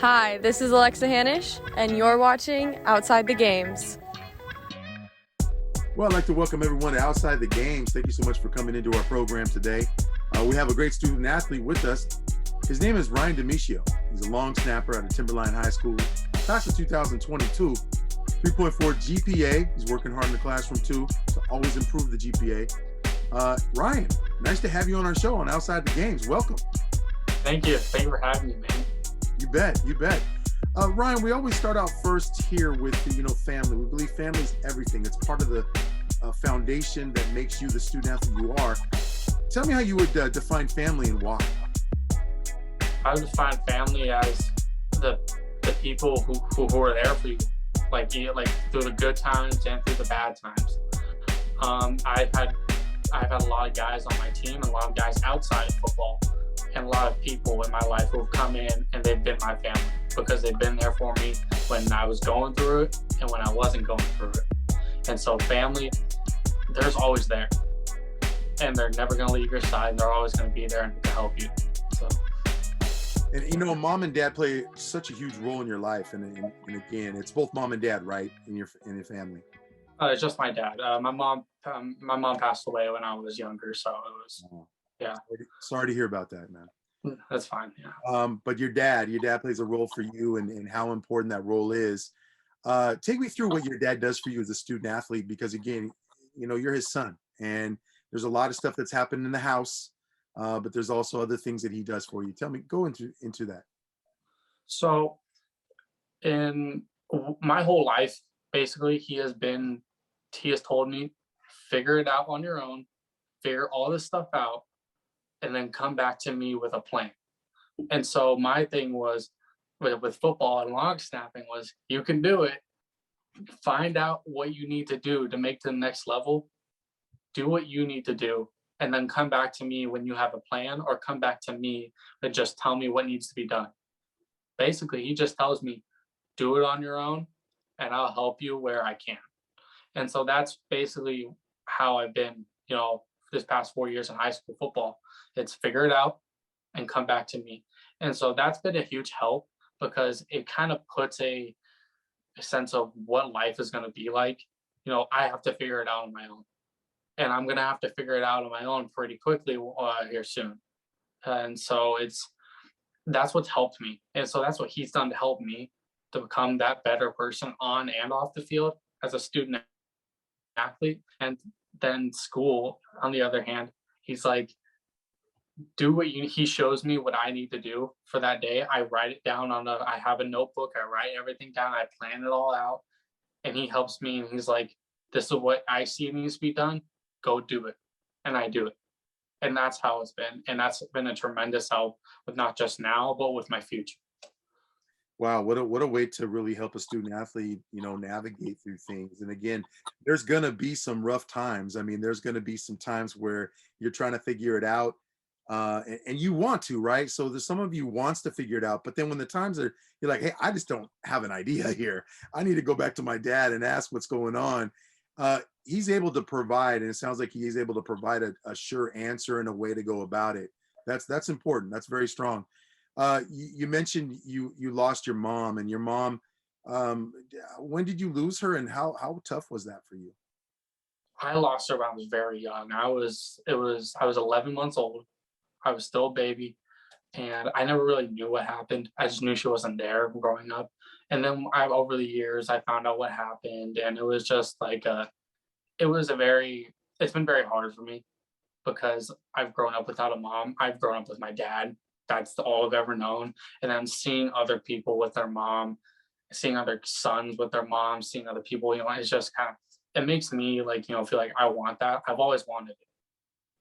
Hi, this is Alexa Hanish, and you're watching Outside the Games. Well, I'd like to welcome everyone to Outside the Games. Thank you so much for coming into our program today. We have a great student athlete with us. His name is Ryan Damitio. He's a long snapper out of Timberline High School, class of 2022, 3.4 GPA. He's working hard in the classroom too to always improve the GPA. Ryan, nice to have you on our show on Outside the Games. Welcome. Thank you. Thank you for having me, man. You bet. You bet. Ryan, we always start out first here with, family. We believe family is everything. It's part of the foundation that makes you the student athlete you are. Tell me how you would define family and why. I would define family as the people who are there for you, like through the good times and through the bad times. I've had a lot of guys on my team and a lot of guys outside of football, and a lot of people in my life who have come in and they've been my family because they've been there for me when I was going through it and when I wasn't going through it. And so family, there's always there, and they're never going to leave your side. They're always going to be there to help you. So. And mom and dad play such a huge role in your life, and again, it's both mom and dad, right, in your family. It's just my dad. My mom passed away when I was younger, so it was. Yeah. Sorry to hear about that, man. That's fine. Yeah. But your dad plays a role for you, and how important that role is. Take me through what your dad does for you as a student athlete, because again, you're his son, and there's a lot of stuff that's happened in the house, but there's also other things that he does for you. Tell me, go into that. So, in my whole life, basically, he has told me, figure it out on your own, figure all this stuff out, and then come back to me with a plan. And so my thing was with football and long snapping was, you can do it. Find out what you need to do to make to the next level. Do what you need to do, and then come back to me when you have a plan, or come back to me and just tell me what needs to be done. Basically, he just tells me, do it on your own, and I'll help you where I can. And so that's basically how I've been, this past 4 years in high school football. It's figure it out and come back to me. And so that's been a huge help, because it kind of puts a sense of what life is going to be like. I have to figure it out on my own, and I'm going to have to figure it out on my own pretty quickly here soon. And so that's what's helped me. And so that's what he's done to help me to become that better person on and off the field as a student athlete. And then school, on the other hand, he's like, he shows me what I need to do for that day. I write it down I have a notebook. I write everything down. I plan it all out, and he helps me. And he's like, this is what I see needs to be done. Go do it. And I do it. And that's how it's been. And that's been a tremendous help with not just now, but with my future. Wow, what a way to really help a student athlete, navigate through things. And again, there's going to be some rough times. I mean, there's going to be some times where you're trying to figure it out, and you want to, right? So there's some of you wants to figure it out, but then when the times are, you're like, hey, I just don't have an idea here. I need to go back to my dad and ask what's going on. He's able to provide, and it sounds like he is able to provide a sure answer and a way to go about it. That's important. That's very strong. You mentioned you lost your mom, and your mom, when did you lose her, and how tough was that for you? I lost her when I was very young. I was 11 months old. I was still a baby, and I never really knew what happened. I just knew she wasn't there growing up. And then over the years, I found out what happened, and it was just like it's been very hard for me, because I've grown up without a mom. I've grown up with my dad. That's all I've ever known. And then seeing other people with their mom, seeing other sons with their mom, seeing other people, it's just it makes me feel like I want that. I've always wanted it.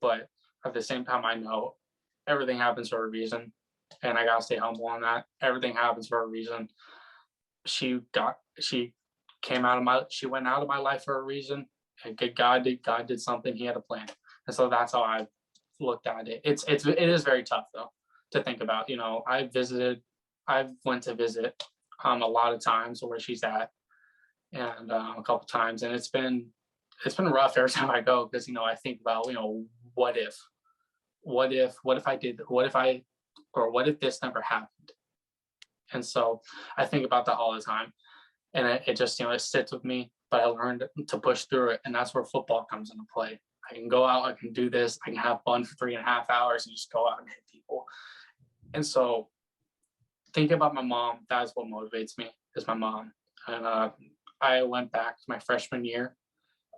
But at the same time, I know everything happens for a reason, and I gotta stay humble on that. Everything happens for a reason. She went out of my life for a reason. And God did something. He had a plan. And so that's how I looked at it. It is very tough though to think about. I went to visit a lot of times where she's at, and a couple times, and it's been rough every time I go, because I think about what if I did, what if this never happened, And so I think about that all the time. And it just, it sits with me, but I learned to push through it. And that's where football comes into play. I can go out, I can do this, I can have fun for 3.5 hours and just go out and hit people. And so thinking about my mom, that's what motivates me, is my mom. And I went back to my freshman year,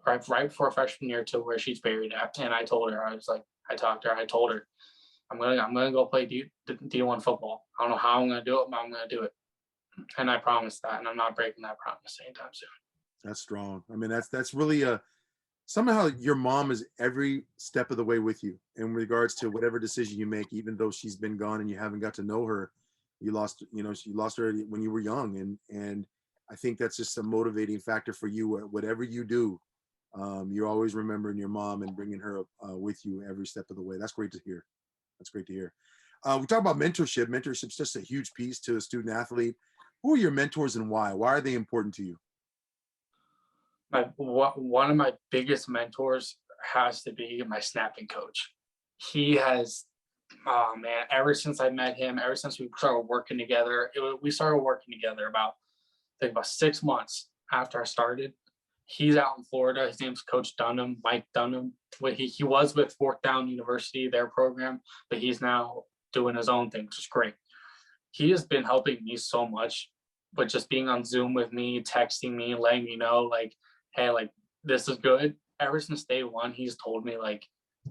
right before freshman year, to where she's buried at. And I told her, I talked to her, I told her, I'm gonna go play D1 football. I don't know how I'm gonna do it, but I'm gonna do it. And I promised that, and I'm not breaking that promise anytime soon. That's strong. I mean, that's really somehow your mom is every step of the way with you in regards to whatever decision you make, even though she's been gone and you haven't got to know her. You lost her when you were young, and I think that's just a motivating factor for you. Whatever you do, you're always remembering your mom and bringing her with you every step of the way. That's great to hear. That's great to hear. We talk about mentorship. Mentorship's just a huge piece to a student athlete. Who are your mentors and why? Why are they important to you? One of my biggest mentors has to be my snapping coach. He has, oh man, ever since I met him, ever since we started working together, we started working together about 6 months after I started. He's out in Florida. His name's Coach Dunham, Mike Dunham. He was with Fort Down University, their program, but he's now doing his own thing, which is great. He has been helping me so much, but just being on Zoom with me, texting me, letting me know, like, hey, like, this is good. Ever since day one, he's told me, like,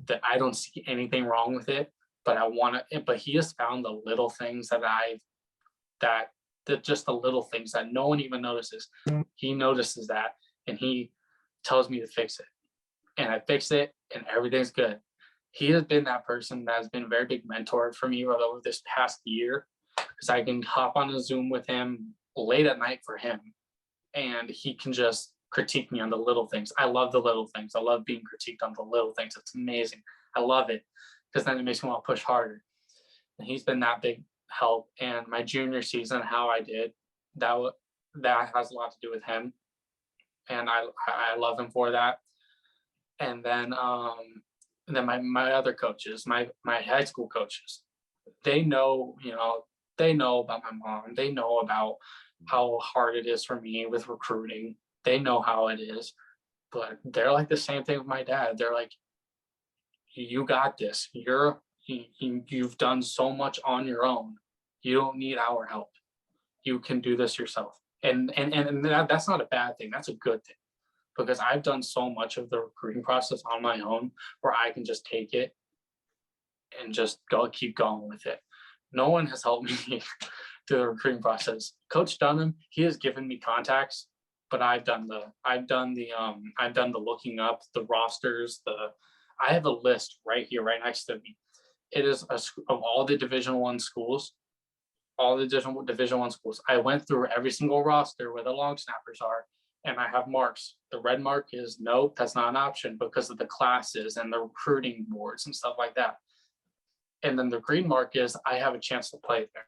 that I don't see anything wrong with it, but but he has found the little things that just the little things that no one even notices. He notices that, and he tells me to fix it. And I fix it, and everything's good. He has been that person that has been a very big mentor for me over this past year, because I can hop on a Zoom with him late at night for him, and he can just critique me on the little things. I love the little things. I love being critiqued on the little things. It's amazing. I love it, because then it makes me want to push harder. And he's been that big help. And my junior season, how I did, that has a lot to do with him, and I love him for that. And then my other coaches, my high school coaches, they know about my mom. They know about how hard it is for me with recruiting. They know how it is, but they're like the same thing with my dad. They're like, you got this. You've done so much on your own. You don't need our help. You can do this yourself. And that's not a bad thing. That's a good thing, because I've done so much of the recruiting process on my own, where I can just take it and just keep going with it. No one has helped me through the recruiting process. Coach Dunham, he has given me contacts, but I've done the looking up the rosters. I have a list right here, right next to me. It is of all the Division I schools, all the Division I schools. I went through every single roster where the long snappers are, and I have marks. The red mark is no, that's not an option, because of the classes and the recruiting boards and stuff like that. And then the green mark is I have a chance to play there.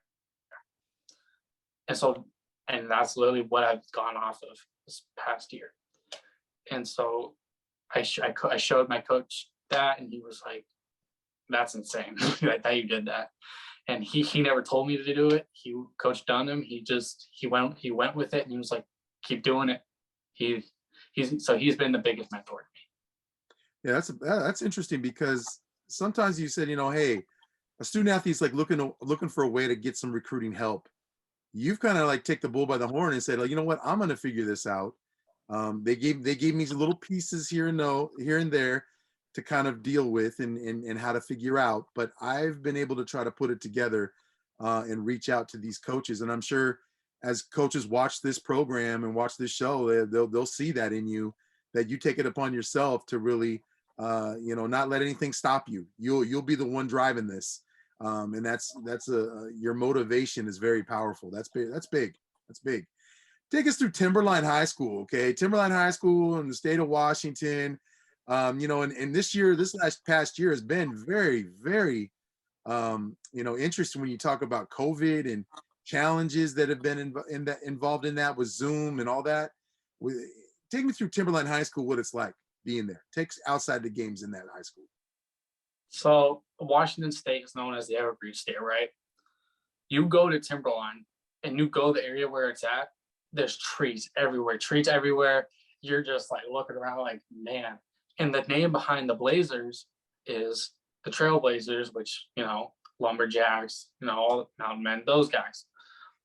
And that's literally what I've gone off of this past year. And so I showed my coach that, and he was like, that's insane that you did that. And he never told me to do it. Coach Dunham, he went with it, and he was like, keep doing it. He's been the biggest mentor to me. Yeah, that's interesting, because sometimes you said, hey, a student athlete's like looking for a way to get some recruiting help. You've kind of like take the bull by the horn and said, like, you know what, I'm going to figure this out. They gave me some little pieces here and there to kind of deal with and how to figure out, but I've been able to try to put it together and reach out to these coaches. And I'm sure as coaches watch this program and watch this show, they'll see that in you, that you take it upon yourself to really, not let anything stop you. You'll be the one driving this. And that's your motivation is very powerful. That's big. That's big. Take us through Timberline High School. Okay. Timberline High School in the state of Washington. And this past year has been very, very, interesting when you talk about COVID and challenges that have been involved in that with Zoom and all that. Take me through Timberline High School, what it's like being there. Takes outside the games in that high school. So Washington State is known as the Evergreen State, right? You go to Timberline, and you go the area where it's at, there's trees everywhere. You're just like looking around like, man. And the name behind the Blazers is the Trailblazers, which, lumberjacks, all the mountain men, those guys.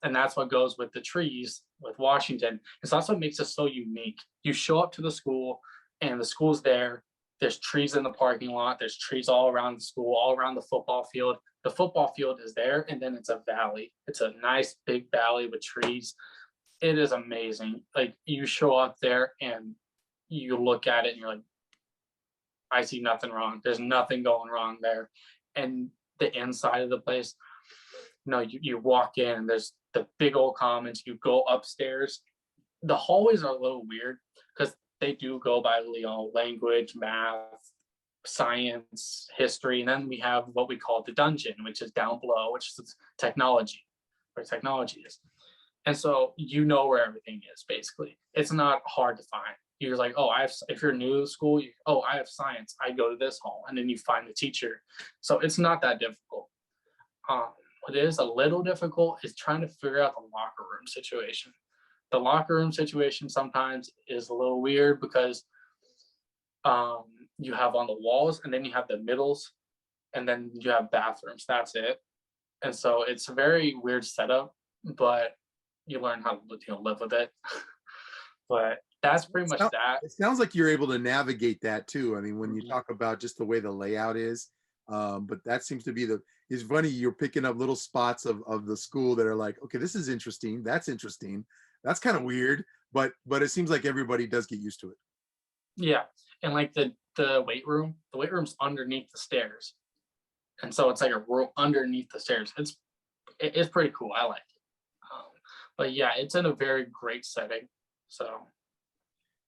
And that's what goes with the trees with Washington. And so that's what makes it so unique. You show up to the school and the school's there. There's trees in the parking lot. There's trees all around the school, all around the football field. The football field is there, and then it's a valley. It's a nice big valley with trees. It is amazing. Like, you show up there and you look at it and you're like, I see nothing wrong. There's nothing going wrong there. And the inside of the place, you walk in and there's the big old commons. You go upstairs. The hallways are a little weird because they do go by, language, math, science, history. And then we have what we call the dungeon, which is down below, which is technology, where technology is. And so where everything is, basically. It's not hard to find. You're like, if you're new to school, I have science. I go to this hall, and then you find the teacher. So it's not that difficult. What is a little difficult is trying to figure out the locker room situation. The locker room situation sometimes is a little weird because you have on the walls, and then you have the middles, and then you have bathrooms. That's it. And so it's a very weird setup, but you learn how to live with it. But that's pretty much that. It sounds like you're able to navigate that too. I mean, when you talk about just the way the layout is, but that seems to be it's funny, you're picking up little spots of the school that are like, okay, this is interesting. That's interesting. That's kind of weird, but it seems like everybody does get used to it. Yeah. And like the weight room's underneath the stairs. And so it's like a room underneath the stairs. It's pretty cool. I like it. But yeah, it's in a very great setting. So,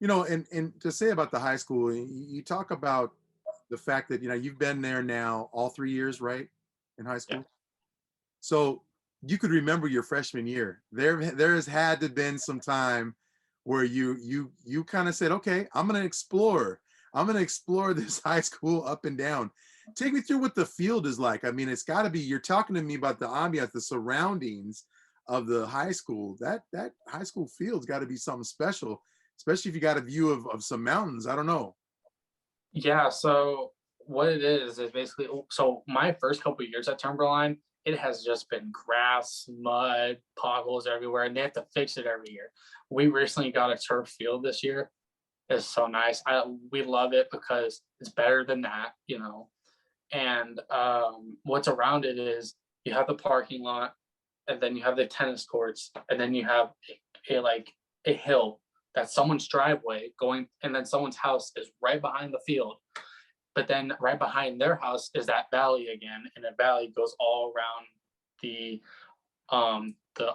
and to say about the high school, you talk about the fact that, you've been there now all 3 years, right? In high school. Yeah. So you could remember your freshman year. There has had to been some time where you kind of said, okay, I'm going to explore this high school up and down. Take me through what the field is like. I mean, it's got to be, you're talking to me about the ambiance, the surroundings of the high school. That high school field's got to be something special, especially if you got a view of some mountains. I don't know. Yeah. So what it is basically, so my first couple of years at Timberline, it has just been grass, mud, potholes everywhere, and they have to fix it every year. We recently got a turf field this year. It's so nice. We love it because it's better than that, And what's around it is you have the parking lot, and then you have the tennis courts, and then you have a hill that's someone's driveway going, and then someone's house is right behind the field. But then right behind their house is that valley again, and the valley goes all around the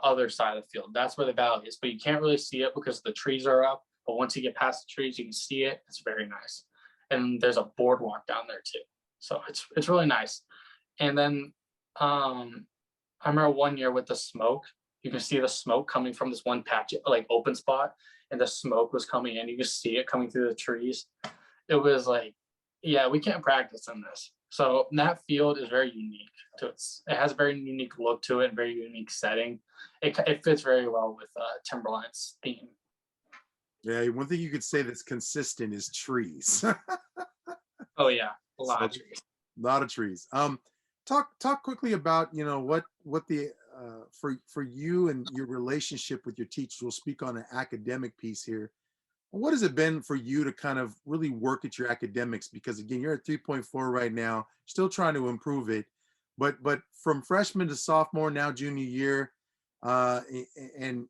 other side of the field. That's where the valley is, but you can't really see it because the trees are up. But once you get past the trees, you can see it. It's very nice, and there's a boardwalk down there too. So it's really nice. And then I remember one year with the smoke. You can see the smoke coming from this one patch, like open spot, and the smoke was coming in. You could see it coming through the trees. It was like, yeah, we can't practice in this. So that field is very unique to it. It has a very unique look to it, very unique setting. It fits very well with Timberline's theme. Yeah, one thing you could say that's consistent is trees. Oh yeah, a lot of trees. A lot of trees. Talk quickly about what the for you and your relationship with your teachers. We'll speak on an academic piece here. What has it been for you to kind of really work at your academics? Because again, you're at 3.4 right now, still trying to improve it, but from freshman to sophomore, now junior year, and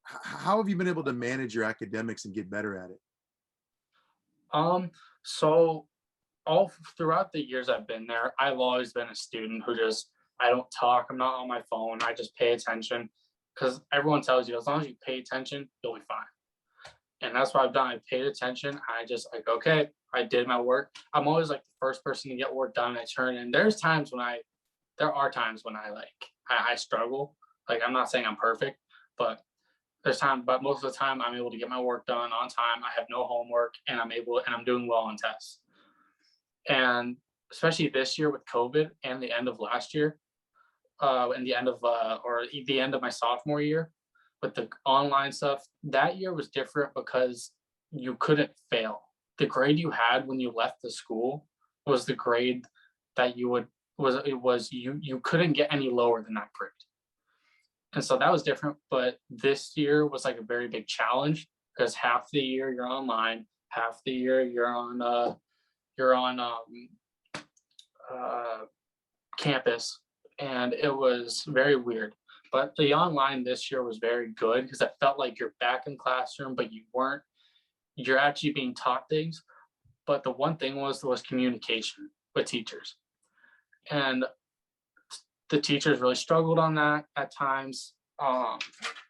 how have you been able to manage your academics and get better at it? So all throughout the years I've been there, I've always been a student who I don't talk, I'm not on my phone, I just pay attention, because everyone tells you as long as you pay attention, you'll be fine. And that's what I've done. I paid attention. I just okay, I did my work. I'm always like the first person to get work done. I turn in. There are times when I struggle. Like, I'm not saying I'm perfect, but but most of the time I'm able to get my work done on time. I have no homework, and I'm doing well on tests. And especially this year with COVID and the end of last year, in the end of the end of my sophomore year with the online stuff. That year was different because you couldn't fail. The grade you had when you left the school was the grade that you couldn't get any lower than that grade. And so that was different. But this year was like a very big challenge because half the year you're online, half the year you're on campus, and it was very weird. But the online this year was very good because it felt like you're back in classroom, but you weren't. You're actually being taught things. But the one thing was communication with teachers, and the teachers really struggled on that at times.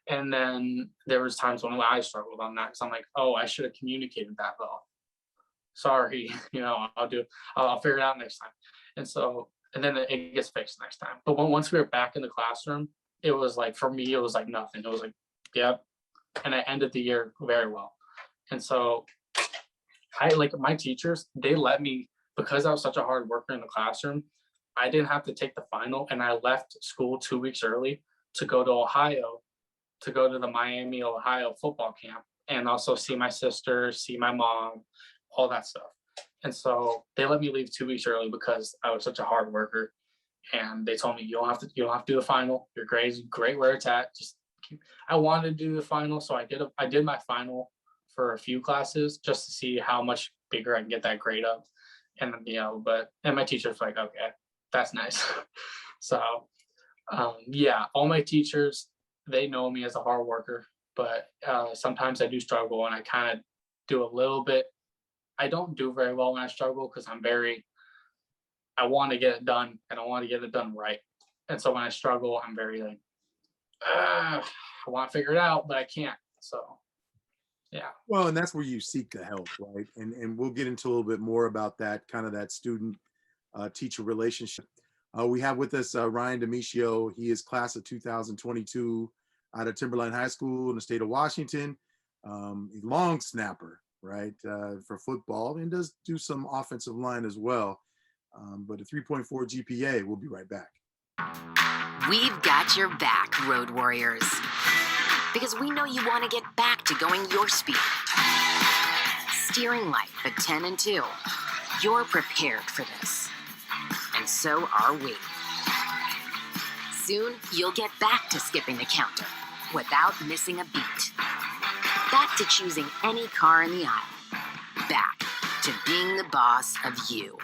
And then there was times when I struggled on that because I'm like, oh, I should have communicated that well. Sorry, I'll figure it out next time. And then it gets fixed next time. But once we were back in the classroom, it was like, for me, it was like nothing. It was like, yep. And I ended the year very well. And so my teachers, they let me, because I was such a hard worker in the classroom, I didn't have to take the final, and I left school 2 weeks early to go to Ohio, to go to the Miami, Ohio football camp, and also see my sister, see my mom, all that stuff. And so they let me leave 2 weeks early because I was such a hard worker. And they told me, you don't have to do the final. Your grade's great where it's at. I wanted to do the final, so I did my final for a few classes just to see how much bigger I can get that grade up. And and my teacher's like, okay, that's nice. So all my teachers, they know me as a hard worker, but sometimes I do struggle, and I kind of do a little bit. I don't do very well when I struggle because I want to get it done, and I want to get it done right. And so when I struggle, I'm very like, I want to figure it out, but I can't. So, yeah. Well, and that's where you seek the help, right? And we'll get into a little bit more about that, kind of that student teacher relationship. We have with us Ryan Damitio. He is class of 2022 out of Timberline High School in the state of Washington. He's long snapper, right, for football, and does do some offensive line as well. But a 3.4 GPA. We'll be right back. We've got your back, Road Warriors, because we know you want to get back to going your speed. Steering life at 10 and 2. You're prepared for this. And so are we. Soon, you'll get back to skipping the counter without missing a beat. Back to choosing any car in the aisle. Back to being the boss of you.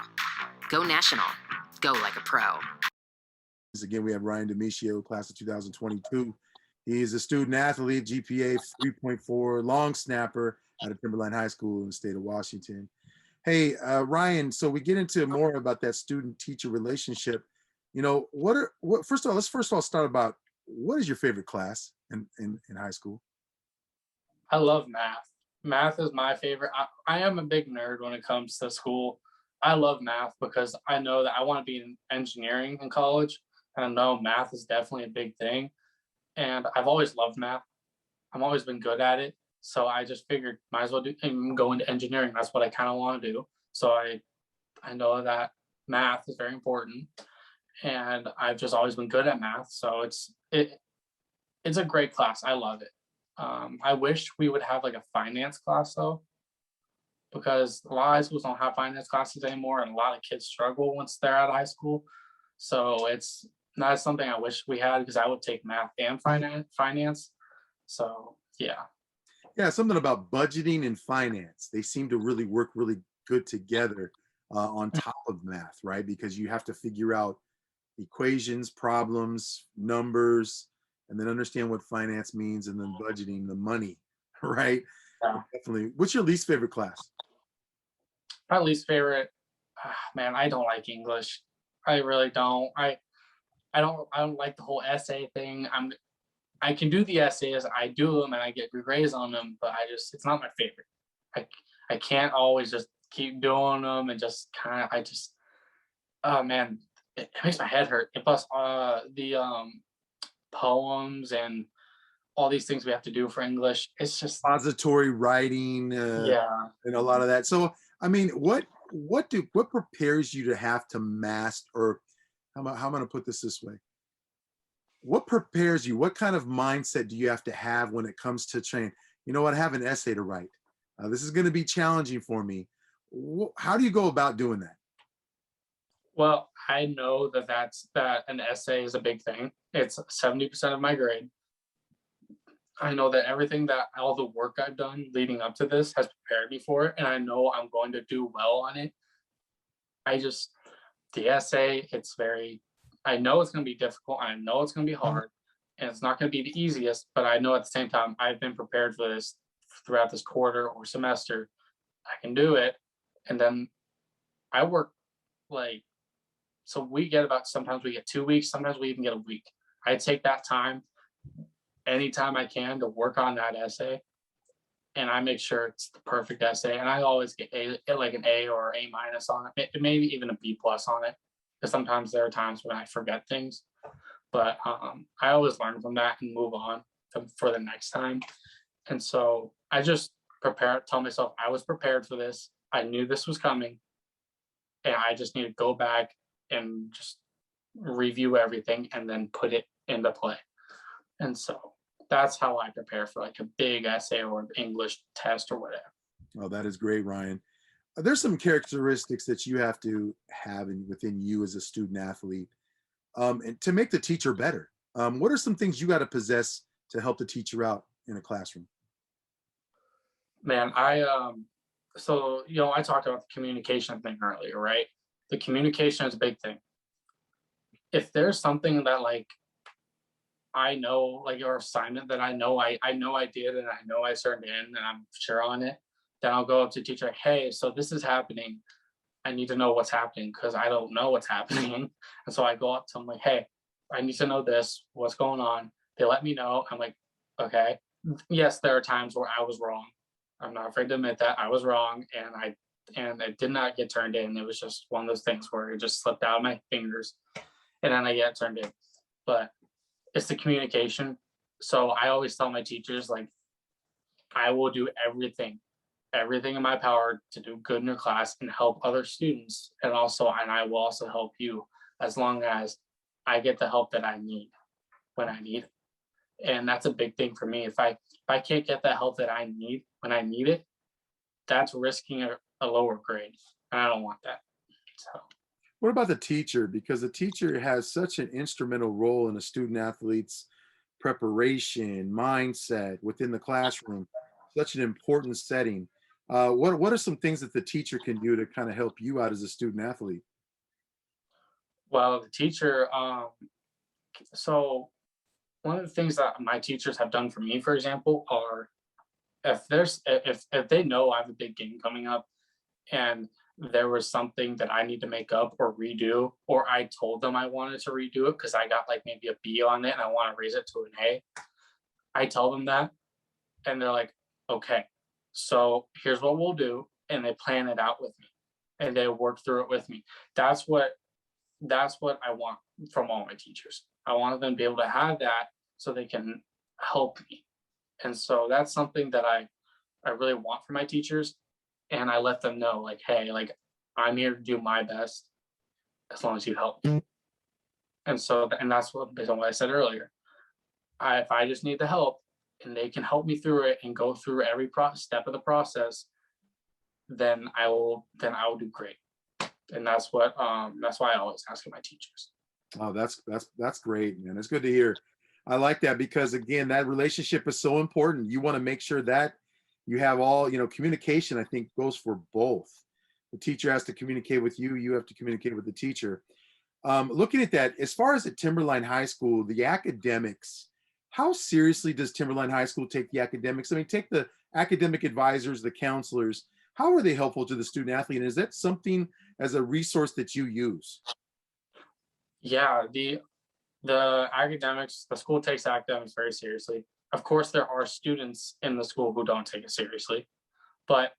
Go National. Go like a pro. Again, we have Ryan Damitio, class of 2022. He is a student athlete, GPA 3.4, long snapper out of Timberline High School in the state of Washington. Hey, Ryan, so we get into more about that student-teacher relationship. First of all start about, what is your favorite class in high school? I love math. Math is my favorite. I am a big nerd when it comes to school. I love math because I know that I want to be in engineering in college. And I know math is definitely a big thing. And I've always loved math. I've always been good at it. So I just figured might as well go into engineering. That's what I kind of want to do. So I know that math is very important. And I've just always been good at math. So it's a great class. I love it. I wish we would have like a finance class though, because a lot of high schools don't have finance classes anymore, and a lot of kids struggle once they're out of high school. So it's not something I wish we had, because I would take math and finance. So yeah, something about budgeting and finance. They seem to really work really good together on top of math, right? Because you have to figure out equations, problems, numbers, and then understand what finance means, and then budgeting the money, right? Yeah. Definitely. What's your least favorite class? My least favorite, man, I don't like English. I really don't. I don't like the whole essay thing. I can do the essays, I do them, and I get good grades on them, but it's not my favorite. I can't always just keep doing them and just kind of, oh man, it makes my head hurt. And plus the poems and all these things we have to do for English, it's just Expository writing, and a lot of that. So I mean, what prepares you to have to master, or how am I going to put this way? what prepares you? What kind of mindset do you have to have when it comes to training? You know what? I have an essay to write. This is going to be challenging for me. How do you go about doing that? Well, I know that an essay is a big thing. It's 70% of my grade. I know that all the work I've done leading up to this has prepared me for it, and I know I'm going to do well on it. The essay, I know it's going to be difficult. I know it's going to be hard, and it's not going to be the easiest, but I know at the same time, I've been prepared for this throughout this quarter or semester. I can do it. And then I work sometimes we get 2 weeks, sometimes we even get a week. I take that time anytime I can to work on that essay, and I make sure it's the perfect essay. And I always get an A or A minus on it, maybe even a B plus on it, because sometimes there are times when I forget things. But I always learn from that and move on for the next time. And so I just tell myself I was prepared for this. I knew this was coming, and I just need to go back and just review everything and then put it into play. And so that's how I prepare for like a big essay or an English test or whatever. Oh, that is great, Ryan. There's some characteristics that you have to have within you as a student athlete, and to make the teacher better. What are some things you got to possess to help the teacher out in a classroom? Man, I talked about the communication thing earlier, right? The communication is a big thing. If there's something that I know, your assignment that I know I did and I know I turned in and I'm sure on it, then I'll go up to the teacher like, hey, so this is happening. I need to know what's happening because I don't know what's happening. And so I go up to them like, hey, I need to know this, what's going on. They let me know. I'm like, okay. Yes, there are times where I was wrong. I'm not afraid to admit that I was wrong, and it did not get turned in. It was just one of those things where it just slipped out of my fingers, and then I get turned in. But it's the communication. So I always tell my teachers, I will do everything in my power to do good in your class and help other students, and I will also help you as long as I get the help that I need when I need it. And that's a big thing for me. If I can't get the help that I need when I need it, that's risking a lower grade, and I don't want that. So What about the teacher? Because the teacher has such an instrumental role in a student athlete's preparation, mindset within the classroom, such an important setting. What are some things that the teacher can do to kind of help you out as a student athlete? well, the teacher. So one of the things that my teachers have done for me, for example, are if they know I have a big game coming up and there was something that I need to make up or redo, or I told them I wanted to redo it because I got maybe a B on it and I want to raise it to an A, I tell them that, and they're like, okay, so here's what we'll do, and they plan it out with me and they work through it with me. That's what I want from all my teachers. I want them to be able to have that so they can help me. And so that's something that I really want for my teachers. And I let them know, hey, I'm here to do my best as long as you help me. And so, and that's based on what I said earlier. If I just need the help and they can help me through it and go through every step of the process, then I will do great. And that's why I always ask my teachers. Oh, that's great, man. It's good to hear. I like that because again, that relationship is so important. You want to make sure that you have all, communication, I think, goes for both. The teacher has to communicate with you. You have to communicate with the teacher. Looking at that, as far as at Timberline High School, the academics, how seriously does Timberline High School take the academics? I mean, take the academic advisors, the counselors. How are they helpful to the student athlete? And is that something as a resource that you use? Yeah, the academics, the school takes academics very seriously. Of course, there are students in the school who don't take it seriously, but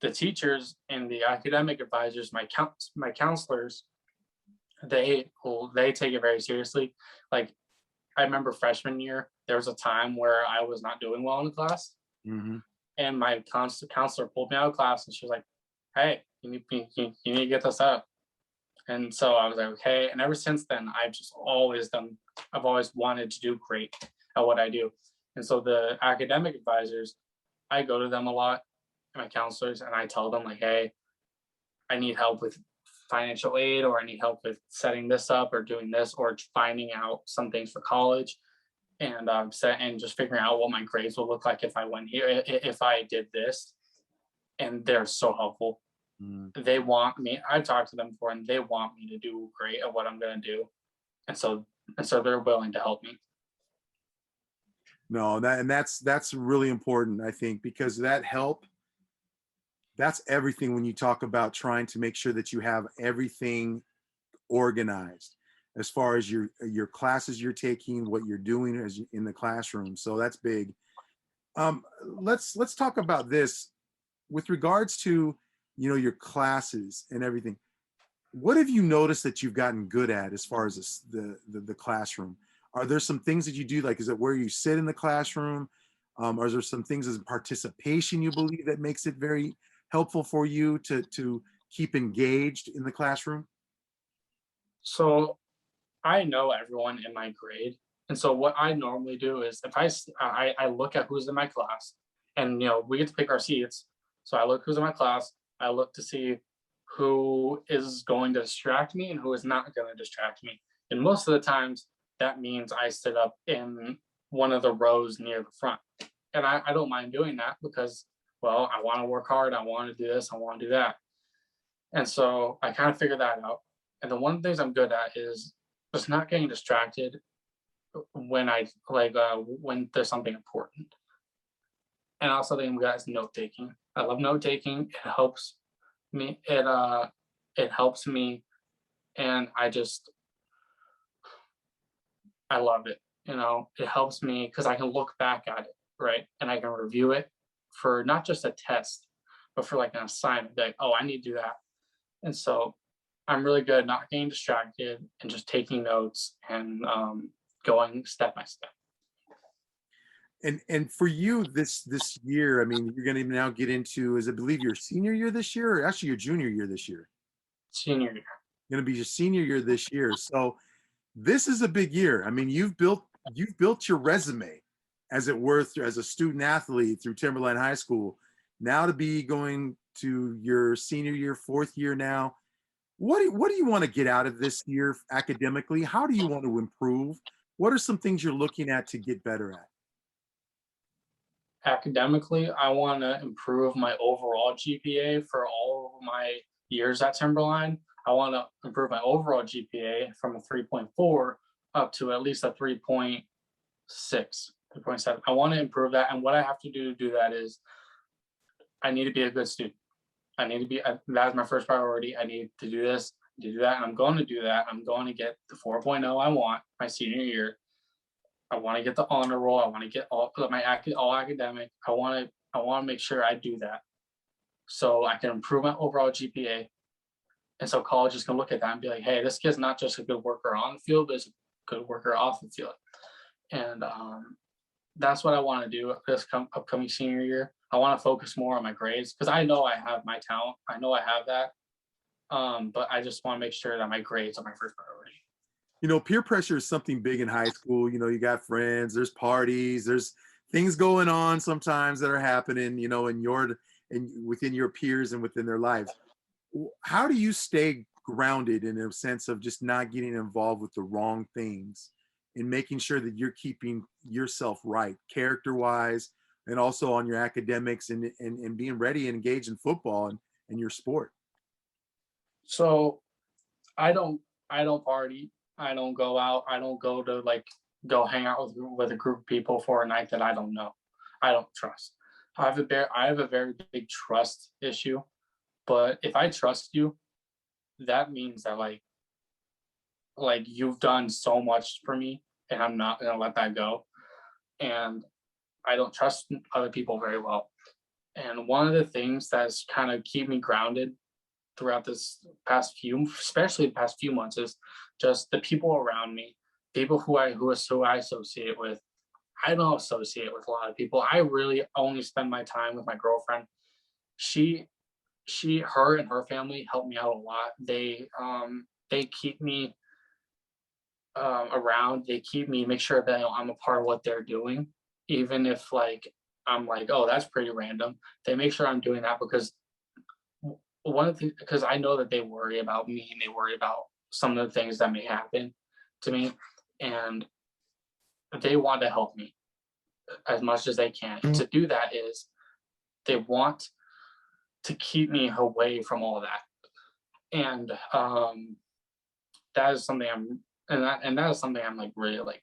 the teachers and the academic advisors, my counselors, they take it very seriously. I remember freshman year, there was a time where I was not doing well in the class, and my counselor pulled me out of class, and she was like, "Hey, you need to get this up." And so I was like, okay. And ever since then, I've always wanted to do great at what I do. And so the academic advisors, I go to them a lot, my counselors, and I tell them like, hey, I need help with financial aid, or I need help with setting this up or doing this, or finding out some things for college, and and just figuring out what my grades will look like if I went here, if I did this. And they're so helpful. Mm. They want me. I talked to them before, and they want me to do great at what I'm going to do, and so they're willing to help me. No, that's really important, I think, because that help, that's everything when you talk about trying to make sure that you have everything organized as far as your classes you're taking, what you're doing as in the classroom. So that's big. Let's talk about this with regards to, your classes and everything. What have you noticed that you've gotten good at as far as the classroom? Are there some things that you do, like, is it where you sit in the classroom? Or is there some things as participation you believe that makes it very helpful for you to keep engaged in the classroom? So I know everyone in my grade, and so what I normally do is if I look at who's in my class, and we get to pick our seats. So I look who's in my class. I look to see who is going to distract me and who is not going to distract me. And most of the times that means I sit up in one of the rows near the front. And I don't mind doing that because, well, I want to work hard. I want to do this. I want to do that. And so I kind of figured that out. And the one of the things I'm good at is just not getting distracted when when there's something important. And also the thing I'm good at is note taking. I love note taking. It helps me. It helps me, and I love it. It helps me because I can look back at it, right? And I can review it for not just a test, but for like an assignment. Like, oh, I need to do that. And so I'm really good at not getting distracted and just taking notes and going step by step. And for you this year, I mean, you're going to now get into, is I believe your senior year this year, or actually your junior year this year? Senior year. Going to be your senior year this year. So this is a big year. I mean, you've built your resume, as it were, as a student athlete through Timberline High School. Now to be going to your senior year, fourth year now. What do you want to get out of this year academically? How do you want to improve? What are some things you're looking at to get better at? Academically, I want to improve my overall GPA for all of my years at Timberline. I want to improve my overall GPA from a 3.4 up to at least a 3.6, 3.7. I want to improve that. And what I have to do that is I need to be a good student. I need to be, that's my first priority. I need to do this, to do that. And I'm going to do that. I'm going to get the 4.0 I want my senior year. I want to get the honor roll. I want to get all academic. I want to make sure I do that so I can improve my overall GPA. And so colleges can look at that and be like, hey, this kid's not just a good worker on the field, but he's a good worker off the field. And that's what I want to do this upcoming senior year. I want to focus more on my grades because I know I have my talent. I know I have that. But I just want to make sure that my grades are my first priority. Peer pressure is something big in high school. You got friends, there's parties, there's things going on sometimes that are happening, within your peers and within their lives. How do you stay grounded in a sense of just not getting involved with the wrong things and making sure that you're keeping yourself right, character-wise, and also on your academics and being ready and engaged in football and your sport? So I don't party. I don't go out. I don't go to go hang out with a group of people for a night that I don't know. I don't trust. I have a very big trust issue. But if I trust you, that means that like you've done so much for me, and I'm not gonna let that go. And I don't trust other people very well. And one of the things that's kind of keep me grounded throughout this especially the past few months, is just the people around me, people who I associate with. I don't associate with a lot of people. I really only spend my time with my girlfriend. Her and her family help me out a lot. they keep me around. They keep me, make sure that I'm a part of what they're doing, even if like I'm like, oh, that's pretty random. They make sure I'm doing that because one of the because I know that they worry about me and they worry about some of the things that may happen to me, and they want to help me as much as they can. And to do that is they want to keep me away from all that. And that is something that is something I'm like really like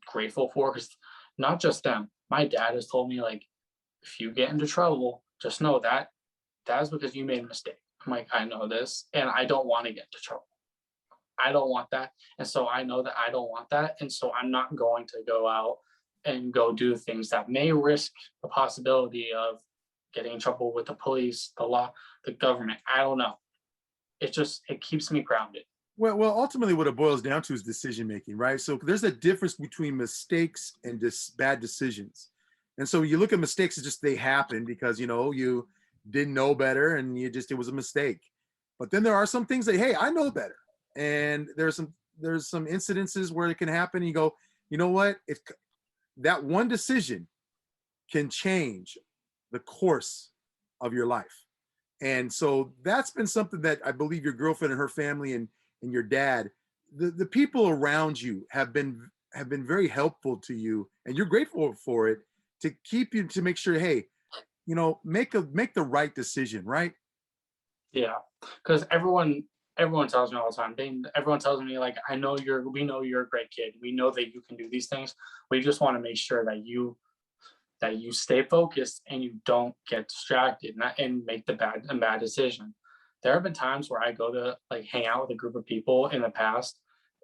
grateful for, because not just them. My dad has told me, like, if you get into trouble, just know that is because you made a mistake. I'm like, I know this, and I don't want to get into trouble. I don't want that. And so I know that I don't want that. And so I'm not going to go out and go do things that may risk the possibility of getting in trouble with the police, the law, the government. I don't know. It keeps me grounded. Well, ultimately, what it boils down to is decision making, right? So there's a difference between mistakes and bad decisions. And so you look at mistakes as just they happen because you didn't know better and it was a mistake. But then there are some things that, hey, I know better, and there's some incidences where it can happen. And you go, you know what? If that one decision can change the course of your life. And so that's been something that I believe your girlfriend and her family and your dad, the people around you have been very helpful to you, and you're grateful for it, to keep you, to make sure, hey, make the right decision, right? Yeah, because everyone tells me all the time. Everyone tells me, like, we know you're a great kid. We know that you can do these things. We just want to make sure that you stay focused and you don't get distracted and make the bad decision. There have been times where I go to like hang out with a group of people in the past,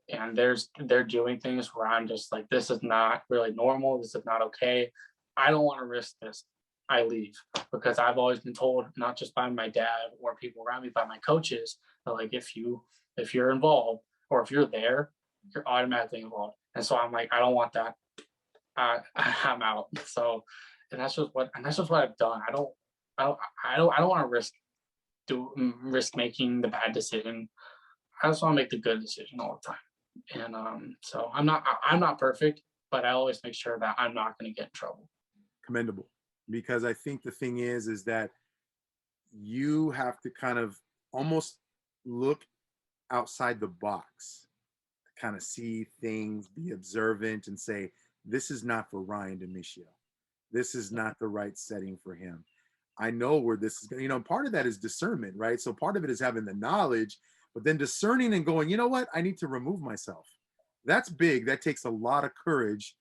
and they're doing things where I'm just like, this is not really normal. This is not okay. I don't want to risk this. I leave, because I've always been told, not just by my dad or people around me, by my coaches, that like if you're involved or if you're there, you're automatically involved. And so I'm like, I don't want that. I'm out. So, and that's just what I've done. I don't want to risk making the bad decision. I just want to make the good decision all the time. And so I'm not perfect, but I always make sure that I'm not going to get in trouble. Commendable, because I think the thing is that you have to kind of almost look outside the box to kind of see things, be observant, and say, this is not for Ryan Damitio. This is not the right setting for him. I know where this is going. Part of that is discernment, right? So part of it is having the knowledge, but then discerning and going, you know what? I need to remove myself. That's big. That takes a lot of courage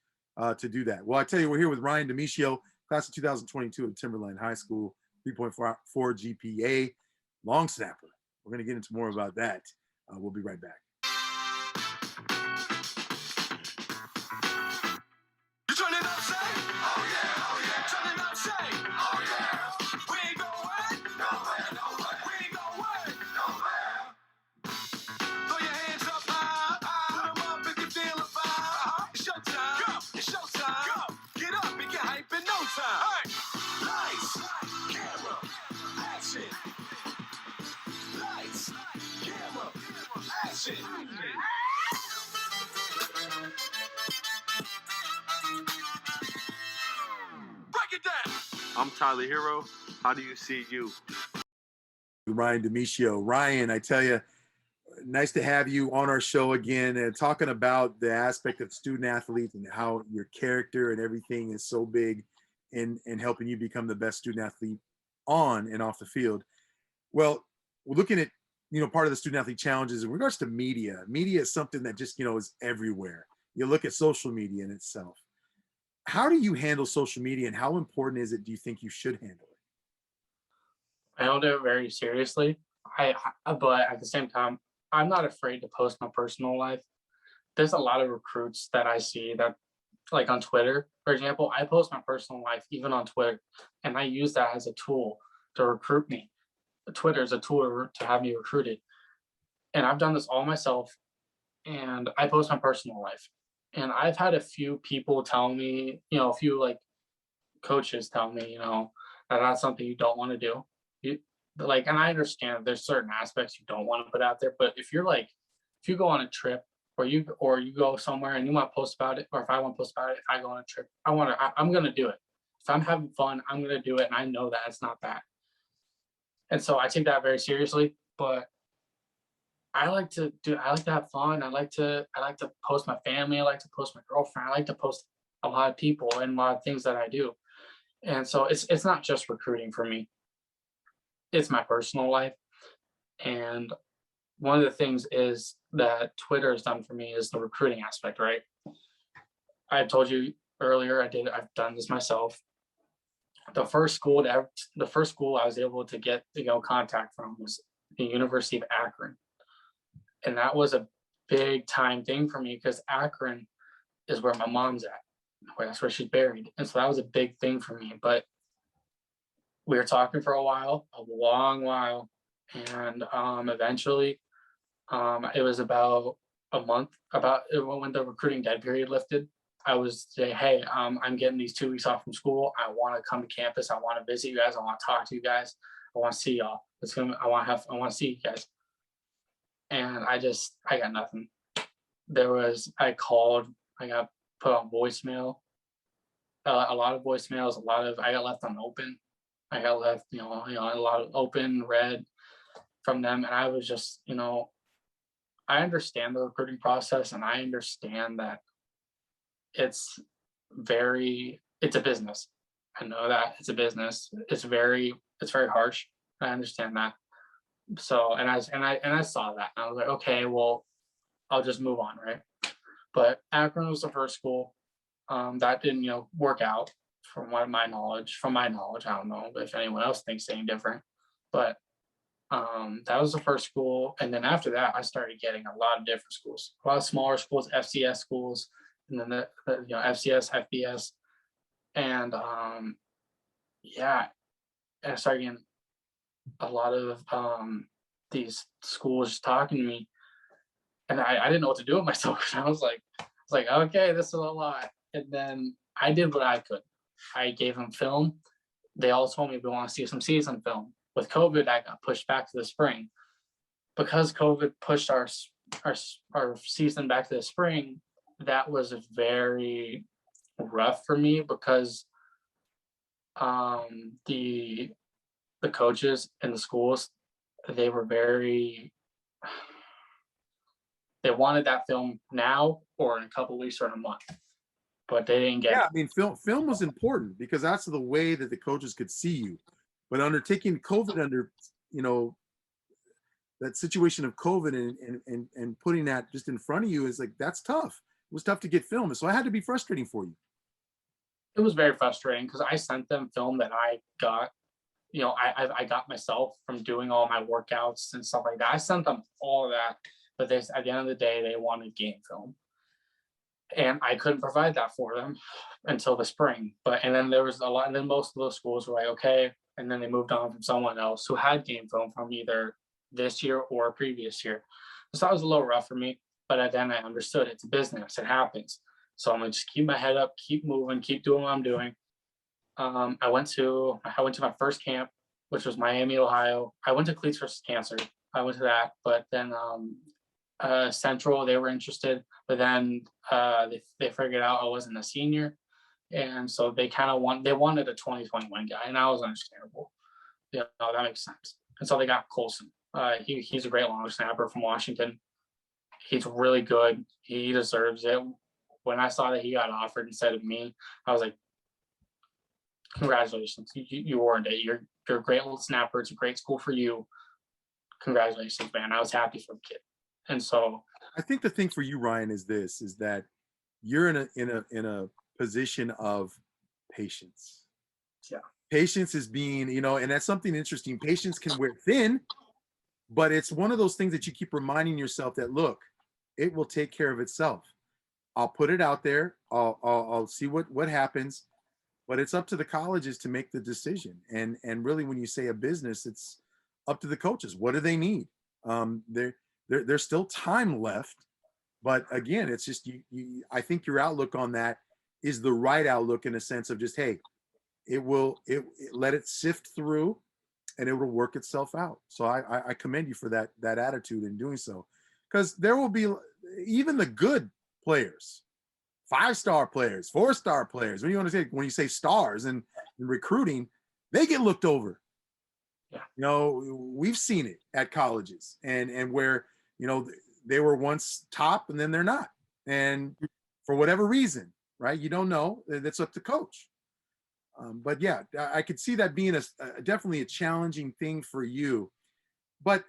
to do that. Well, I tell you, we're here with Ryan Damitio, class of 2022 at Timberline High School, 3.4 GPA, long snapper. We're going to get into more about that. We'll be right back. I'm Tyler Hero. How do you see you? Ryan Damitio. Ryan, I tell you, nice to have you on our show again and talking about the aspect of student athletes and how your character and everything is so big in helping you become the best student athlete on and off the field. Well, we're looking at, part of the student athlete challenges in regards to media. Media is something that just, is everywhere. You look at social media in itself. How do you handle social media, and how important is it, do you think you should handle it? I don't do it very seriously. But at the same time, I'm not afraid to post my personal life. There's a lot of recruits that I see that, like on Twitter, for example, I post my personal life even on Twitter, and I use that as a tool to recruit me. Twitter is a tool to have me recruited. And I've done this all myself, and I post my personal life. And I've had a few people tell me, a few like coaches tell me, that that's something you don't want to do. And I understand there's certain aspects you don't want to put out there, but if you're like if you go on a trip or you go somewhere and you want to post about it, or if I want to post about it, if I go on a trip, I'm going to do it. If I'm having fun, I'm going to do it. And I know that it's not that. And so I take that very seriously, but I like to have fun. I like to post my family. I like to post my girlfriend. I like to post a lot of people and a lot of things that I do. And so it's not just recruiting for me. It's my personal life. And one of the things is that Twitter has done for me is the recruiting aspect, right? I told you earlier, I've done this myself. The first school I was able to get contact from was the University of Akron. And that was a big time thing for me because Akron is where my mom's at. That's where she's buried. And so that was a big thing for me. But we were talking for a long while. And eventually, it was about a month, when the recruiting dead period lifted. I was say, hey, I'm getting these 2 weeks off from school. I want to come to campus. I want to visit you guys. I want to talk to you guys. I want to see y'all. I want to see you guys. And I got nothing. I called, I got put on voicemail, a lot of voicemails, I got left unopened. I got left, a lot of open, read from them. And I was just, I understand the recruiting process and I understand that it's a business. I know that it's a business. It's very harsh. I understand that. So, and I saw that and I was like, okay, well, I'll just move on. Right. But Akron was the first school that didn't, work out from my knowledge. I don't know if anyone else thinks anything different, but that was the first school. And then after that, I started getting a lot of different schools, a lot of smaller schools, FCS schools, and then the FCS, FBS. And and I started getting a lot of these schools just talking to me. And I didn't know what to do with myself. I was like, okay, this is a lot. And then I did what I could. I gave them film. They all told me we want to see some season film. With COVID, I got pushed back to the spring. Because COVID pushed our season back to the spring, that was very rough for me because the coaches in the schools, they were they wanted that film now or in a couple of weeks or in a month, but they didn't get it. I mean, film was important because that's the way that the coaches could see you. But undertaking COVID under, that situation of COVID and putting that just in front of you is like, that's tough. It was tough to get film. So it had to be frustrating for you. It was very frustrating because I sent them film that I got, I got myself from doing all my workouts and stuff like that. I sent them all of that. But at the end of the day, they wanted game film. And I couldn't provide that for them until the spring. And then there was a lot, and then most of those schools were like, okay. And then they moved on from someone else who had game film from either this year or previous year. So that was a little rough for me. But then I understood it's a business, it happens. So I'm gonna just keep my head up, keep moving, keep doing what I'm doing. I went to my first camp, which was Miami, Ohio. I went to Cleats vs. Cancer. I went to that, but then Central, they were interested, but then they figured out I wasn't a senior, and so they wanted a 2021 guy, and that was understandable. That makes sense. And so they got Colson. He's a great long snapper from Washington. He's really good. He deserves it. When I saw that he got offered instead of me, I was like, congratulations, you earned it. You're a great little snapper. It's a great school for you. Congratulations, man. I was happy for the kid. And so I think the thing for you, Ryan, is that you're in a position of patience. Yeah. Patience is being, and that's something interesting. Patience can wear thin, but it's one of those things that you keep reminding yourself that, look, it will take care of itself. I'll put it out there. I'll see what happens, but it's up to the colleges to make the decision. And really, when you say a business, it's up to the coaches. What do they need? There's still time left, but again, it's just I think your outlook on that is the right outlook in a sense of just, hey, it let it sift through, and it will work itself out. So I commend you for that attitude in doing so. because there will be even the good players, 5-star players, 4-star players. When you say stars and recruiting, they get looked over. Yeah. You know, we've seen it at colleges and where, you know, they were once top and then they're not. And for whatever reason, right? You don't know. That's up to coach. But yeah, I could see that being definitely a challenging thing for you. But